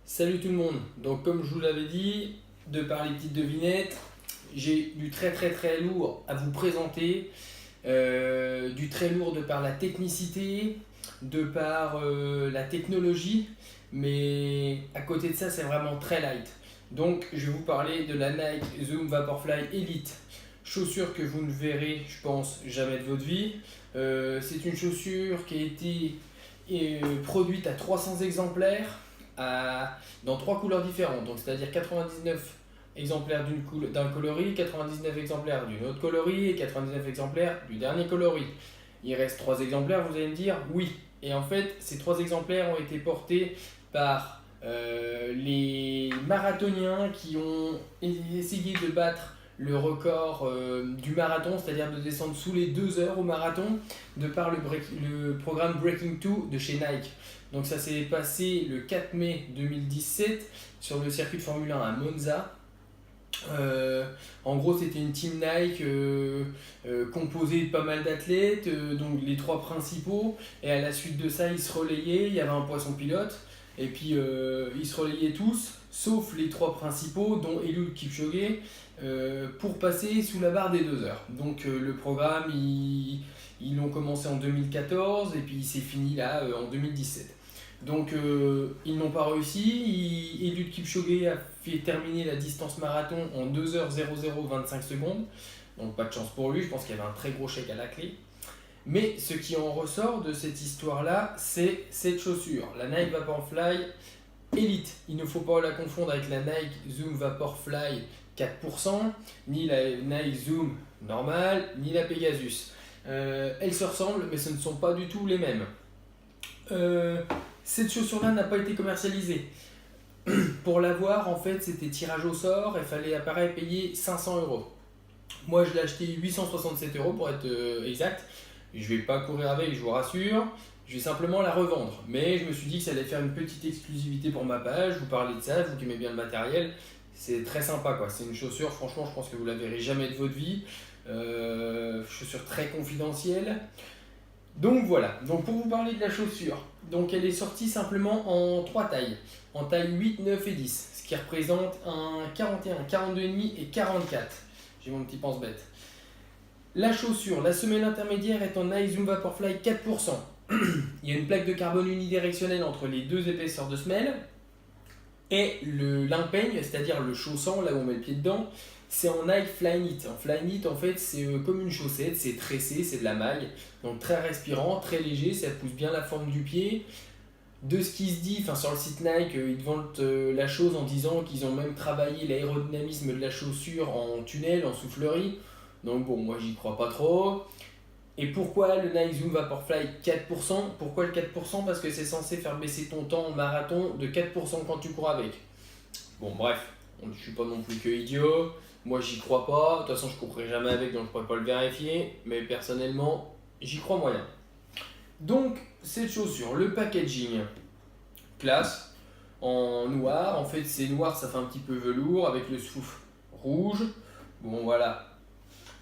Salut tout le monde, donc comme je vous l'avais dit, de par les petites devinettes, j'ai du très lourd à vous présenter, du très lourd de par la technicité, de par la technologie, mais à côté de ça c'est vraiment très light. Donc je vais vous parler de la Nike Zoom Vaporfly Elite, chaussure que vous ne verrez je pense jamais de votre vie. C'est une chaussure qui a été produite à 300 exemplaires dans trois couleurs différentes, donc c'est-à-dire 99 exemplaires d'un coloris, 99 exemplaires d'une autre coloris et 99 exemplaires du dernier coloris. Il reste 3 exemplaires, vous allez me dire oui. Et en fait, ces 3 exemplaires ont été portés par les marathoniens qui ont essayé de battre le record du marathon, c'est-à-dire de descendre sous les 2 heures au marathon, de par le programme Breaking 2 de chez Nike. Donc ça s'est passé le 4 mai 2017 sur le circuit de Formule 1 à Monza. En gros, c'était une team Nike composée de pas mal d'athlètes, donc les 3 principaux. Et à la suite de ça, ils se relayaient. Il y avait un poisson pilote. Et puis ils se relayaient tous, sauf les 3 principaux, dont Eliud Kipchoge, pour passer sous la barre des 2 heures. Donc le programme, ils l'ont commencé en 2014 et puis il s'est fini là en 2017. Donc ils n'ont pas réussi. Eliud Kipchoge a fait terminer la distance marathon en 2h00 25 secondes. Donc pas de chance pour lui, je pense qu'il y avait un très gros chèque à la clé. Mais ce qui en ressort de cette histoire-là, c'est cette chaussure, la Nike Vaporfly Elite. Il ne faut pas la confondre avec la Nike Zoom Vaporfly 4%, ni la Nike Zoom normale, ni la Pegasus. Elles se ressemblent, mais ce ne sont pas du tout les mêmes. Cette chaussure-là n'a pas été commercialisée. Pour l'avoir, en fait, c'était tirage au sort et fallait apparaître payer 500 €. Moi, je l'ai acheté 867 € pour être exact. Je vais pas courir avec, je vous rassure. Je vais simplement la revendre. Mais je me suis dit que ça allait faire une petite exclusivité pour ma page. Vous parlez de ça, vous qui aimez bien le matériel. C'est très sympa quoi. C'est une chaussure, franchement, je pense que vous la verrez jamais de votre vie. Chaussure très confidentielle. Donc voilà, donc pour vous parler de la chaussure, donc elle est sortie simplement en 3 tailles, en taille 8, 9 et 10, ce qui représente un 41, 42,5 et 44. J'ai mon petit pense-bête. La chaussure, la semelle intermédiaire est en Nike Zoom Vaporfly 4%. Il y a une plaque de carbone unidirectionnelle entre les deux épaisseurs de semelle. Et l'impeigne, c'est-à-dire le chaussant, là où on met le pied dedans, c'est en Nike Flyknit. En Flyknit, en fait, c'est comme une chaussette, c'est tressé, c'est de la maille. Donc très respirant, très léger, ça pousse bien la forme du pied. De ce qui se dit, enfin sur le site Nike, ils te vendent la chose en disant qu'ils ont même travaillé l'aérodynamisme de la chaussure en tunnel, en soufflerie. Donc bon, moi j'y crois pas trop. Et pourquoi le Nike Zoom Vaporfly 4%? Pourquoi le 4%? Parce que c'est censé faire baisser ton temps en marathon de 4% quand tu cours avec. Bon bref, je suis pas non plus que idiot. Moi j'y crois pas. De toute façon je courrai jamais avec donc je pourrais pas le vérifier. Mais personnellement, j'y crois moyen. Donc cette chaussure, le packaging, classe, en noir. En fait c'est noir, ça fait un petit peu velours avec le souffle rouge. Bon voilà.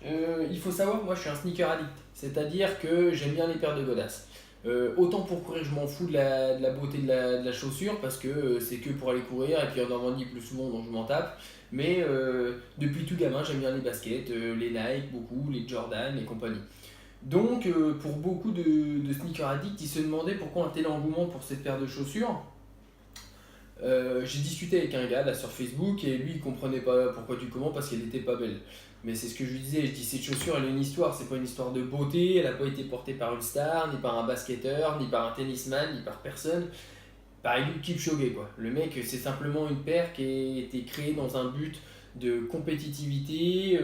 Il faut savoir, moi je suis un sneaker addict. C'est-à-dire que j'aime bien les paires de godasses. Autant pour courir, je m'en fous de la beauté de la chaussure parce que c'est que pour aller courir et puis en Normandie plus souvent donc je m'en tape. Mais depuis tout gamin, j'aime bien les baskets, les Nike, beaucoup, les Jordan et compagnie. Donc pour beaucoup de sneaker addicts, ils se demandaient pourquoi un tel engouement pour cette paire de chaussures. J'ai discuté avec un gars là sur Facebook et lui il comprenait pas pourquoi du comment parce qu'elle était pas belle. Mais c'est ce que je lui disais, je dis cette chaussure elle a une histoire, c'est pas une histoire de beauté, elle a pas été portée par une star, ni par un basketteur, ni par un tennisman, ni par personne, par Eliud Kipchoge quoi. Le mec c'est simplement une paire qui a été créée dans un but de compétitivité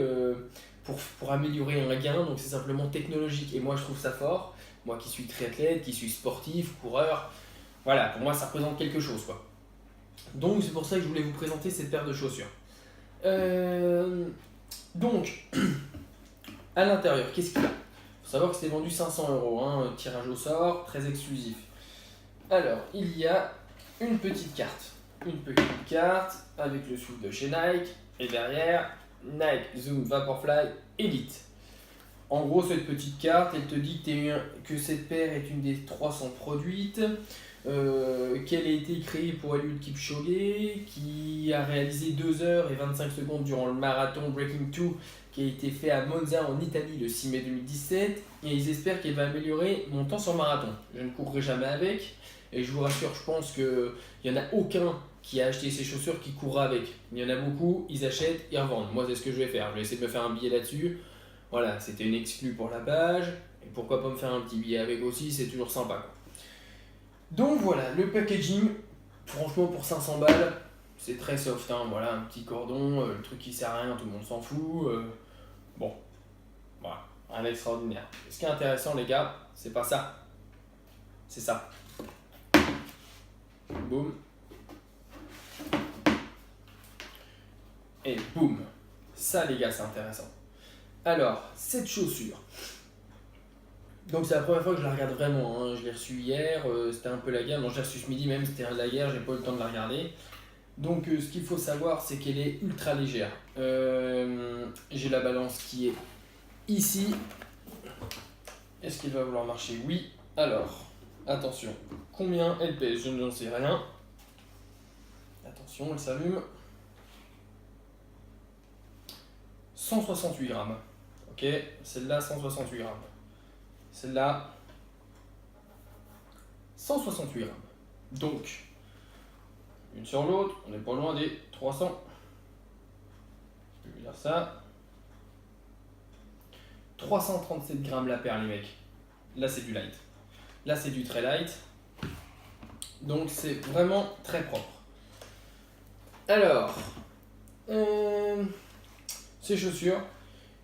pour améliorer un gain, donc c'est simplement technologique et moi je trouve ça fort, moi qui suis triathlète, qui suis sportif, coureur, voilà pour moi ça représente quelque chose quoi. Donc c'est pour ça que je voulais vous présenter cette paire de chaussures. Donc, à l'intérieur, qu'est-ce qu'il y a? Il faut savoir que c'était vendu 500 €, hein, tirage au sort, très exclusif. Alors, il y a une petite carte. Une petite carte avec le souffle de chez Nike. Et derrière, Nike Zoom Vaporfly Elite. En gros, cette petite carte, elle te dit que cette paire est une des 300 produites. qu'elle a été créée pour Eliud Kipchoge, qui a réalisé 2 heures et 25 secondes durant le marathon Breaking 2 qui a été fait à Monza en Italie le 6 mai 2017, et ils espèrent qu'elle va améliorer mon temps sur marathon. Je ne courrai jamais avec, et je vous rassure, je pense qu'il n'y en a aucun qui a acheté ces chaussures qui courra avec. Il y en a beaucoup, ils achètent, ils revendent. Moi, c'est ce que je vais faire. Je vais essayer de me faire un billet là-dessus. Voilà, c'était une exclue pour la page. Et pourquoi pas me faire un petit billet avec aussi, c'est toujours sympa, quoi. Donc voilà, le packaging, franchement pour 500 balles, c'est très soft, hein. Voilà, un petit cordon, le truc qui sert à rien, tout le monde s'en fout. Bon, voilà, rien d'extraordinaire. Ce qui est intéressant, les gars, c'est pas ça. C'est ça. Boum. Et boum. Ça, les gars, c'est intéressant. Alors, cette chaussure. Donc c'est la première fois que je la regarde vraiment, hein. Je l'ai reçue hier, c'était un peu la guerre. Non, je l'ai reçue ce midi même, c'était la guerre, j'ai pas eu le temps de la regarder. Donc ce qu'il faut savoir, c'est qu'elle est ultra légère. J'ai la balance qui est ici. Est-ce qu'il va vouloir marcher? Oui. Alors, attention. Combien elle pèse? Je n'en sais rien. Attention, elle s'allume. 168 grammes. Ok, celle-là, 168 grammes. Celle-là, 168 grammes. Donc, une sur l'autre, on n'est pas loin des 300. Je vais dire ça. 337 grammes la paire, les mecs. Là, c'est du light. Là, c'est du très light. Donc, c'est vraiment très propre. Alors, ces chaussures,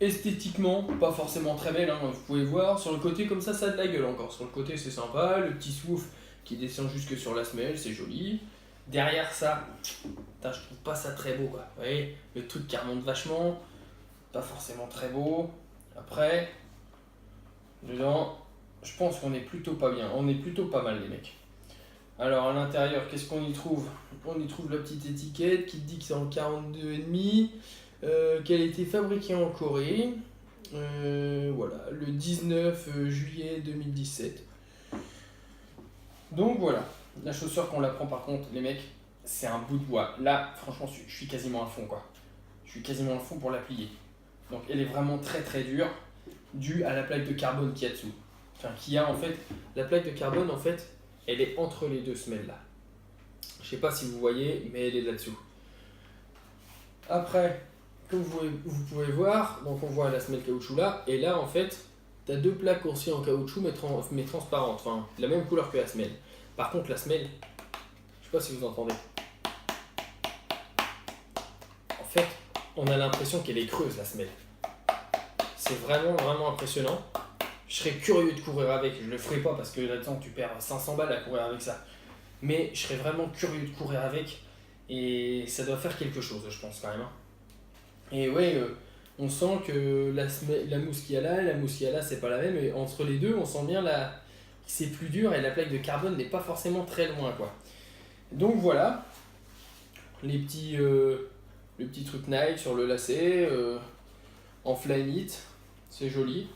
esthétiquement, pas forcément très belles, hein, vous pouvez voir. Sur le côté, comme ça a de la gueule encore. Sur le côté, c'est sympa. Le petit souffle qui descend jusque sur la semelle, c'est joli. Derrière ça, putain, je trouve pas ça très beau, quoi. Vous voyez, le truc qui remonte vachement, pas forcément très beau. Après, dedans, je pense qu'on est plutôt pas bien. On est plutôt pas mal, les mecs. Alors, à l'intérieur, qu'est-ce qu'on y trouve? On y trouve la petite étiquette qui dit que c'est en 42,5, qu'elle a été fabriquée en Corée. Voilà, le 19 juillet 2017. Donc voilà, la chaussure qu'on la prend par contre, les mecs, c'est un bout de bois. Là, franchement, je suis quasiment à fond, quoi. Je suis quasiment à fond pour la plier. Donc elle est vraiment très très dure, due à la plaque de carbone qu'il y a dessous. Enfin, qu'il y a en fait, la plaque de carbone en fait, elle est entre les deux semelles là. Je sais pas si vous voyez, mais elle est là-dessous. Après, comme vous pouvez voir, donc on voit la semelle caoutchouc là, et là en fait, tu as deux plaques aussi en caoutchouc mais transparentes, enfin la même couleur que la semelle. Par contre la semelle, je sais pas si vous entendez. En fait, on a l'impression qu'elle est creuse la semelle. C'est vraiment vraiment impressionnant. Je serais curieux de courir avec, je le ferai pas parce que là-dedans tu perds 500 balles à courir avec ça. Mais je serais vraiment curieux de courir avec et ça doit faire quelque chose, je pense quand même. Et ouais, on sent que la mousse qu'il y a là et la mousse qu'il y a là, c'est pas la même. Et entre les deux, on sent bien que c'est plus dur et la plaque de carbone n'est pas forcément très loin, quoi. Donc voilà, le petit truc Nike sur le lacet, en Flyknit, c'est joli.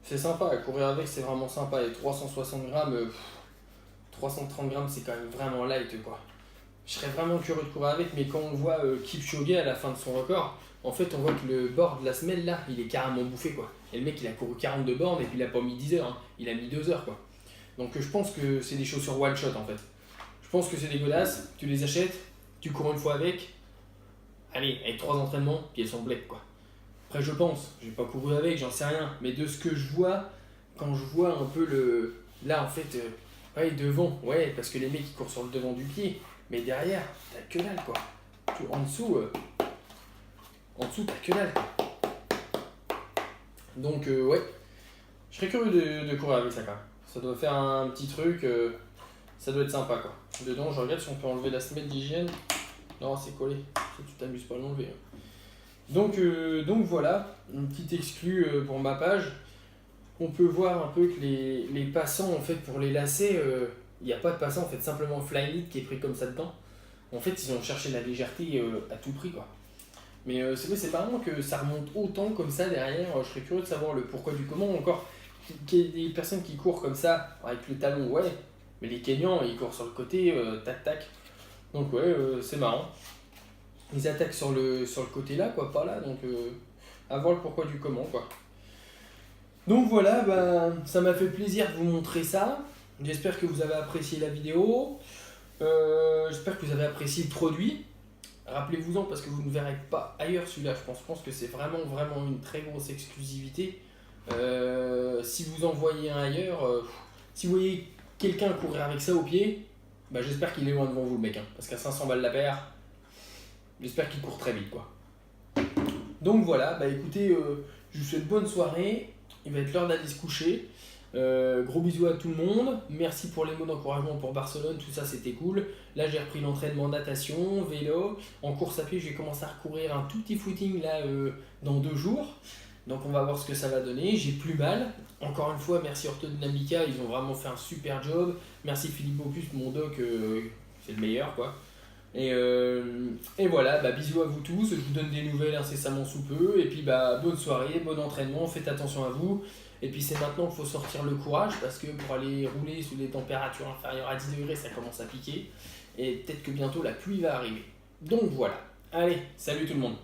C'est sympa, à courir avec c'est vraiment sympa. Et 360 grammes, 330 grammes c'est quand même vraiment light, quoi. Je serais vraiment curieux de courir avec, mais quand on voit Kipchoge à la fin de son record, en fait on voit que le bord de la semelle là, il est carrément bouffé, quoi. Et le mec il a couru 42 bornes et puis il a pas mis 10 heures, hein. Il a mis 2 heures, quoi. Donc je pense que c'est des chaussures one shot en fait. Je pense que c'est des godasses, tu les achètes, tu cours une fois avec, allez, avec 3 entraînements, puis elles sont bleues, quoi. Après je pense, j'ai pas couru avec, j'en sais rien, mais de ce que je vois, quand je vois un peu le... Là en fait, ouais devant, ouais, parce que les mecs ils courent sur le devant du pied, mais derrière, t'as que dalle, quoi. En dessous, t'as que dalle, quoi. Donc ouais, je serais curieux de courir avec ça quand même. Ça doit faire un petit truc, ça doit être sympa, quoi. Dedans, je regarde si on peut enlever la semelle d'hygiène. Non, c'est collé, tu t'amuses pas à l'enlever. Donc voilà, une petite exclue pour ma page. On peut voir un peu que les passants, en fait, pour les lacets, il n'y a pas de passant, en fait, simplement Flyknit qui est pris comme ça dedans. En fait, ils ont cherché la légèreté à tout prix, quoi. Mais c'est vrai, c'est marrant que ça remonte autant comme ça derrière. Je serais curieux de savoir le pourquoi du comment. Encore, qu'il y ait des personnes qui courent comme ça, avec le talon, ouais. Mais les Kenyans, ils courent sur le côté, tac tac. Donc ouais, c'est marrant. Ils attaquent sur le côté là, quoi, pas là, donc à voir le pourquoi du comment, quoi. Donc voilà, bah, ça m'a fait plaisir de vous montrer ça. J'espère que vous avez apprécié la vidéo. J'espère que vous avez apprécié le produit. Rappelez-vous-en parce que vous ne verrez pas ailleurs celui-là. Je pense que c'est vraiment, vraiment une très grosse exclusivité. Si vous en voyez un ailleurs, si vous voyez quelqu'un courir avec ça au pied, bah, j'espère qu'il est loin devant vous le mec. Hein, parce qu'à 500 balles la paire, j'espère qu'il court très vite, quoi. Donc voilà, bah écoutez, je vous souhaite bonne soirée. Il va être l'heure d'aller se coucher. Gros bisous à tout le monde. Merci pour les mots d'encouragement pour Barcelone, tout ça c'était cool. Là j'ai repris l'entraînement natation, vélo. En course à pied, je vais commencer à recourir un tout petit footing là dans 2 jours. Donc on va voir ce que ça va donner. J'ai plus mal. Encore une fois, merci Orthodynamica, ils ont vraiment fait un super job. Merci Philippe Opus, mon doc, c'est le meilleur quoi. Et voilà, bah, bisous à vous tous, je vous donne des nouvelles incessamment sous peu, et puis bah, bonne soirée, bon entraînement, faites attention à vous, et puis c'est maintenant qu'il faut sortir le courage, parce que pour aller rouler sous des températures inférieures à 10 degrés, ça commence à piquer, et peut-être que bientôt la pluie va arriver. Donc voilà, allez, salut tout le monde.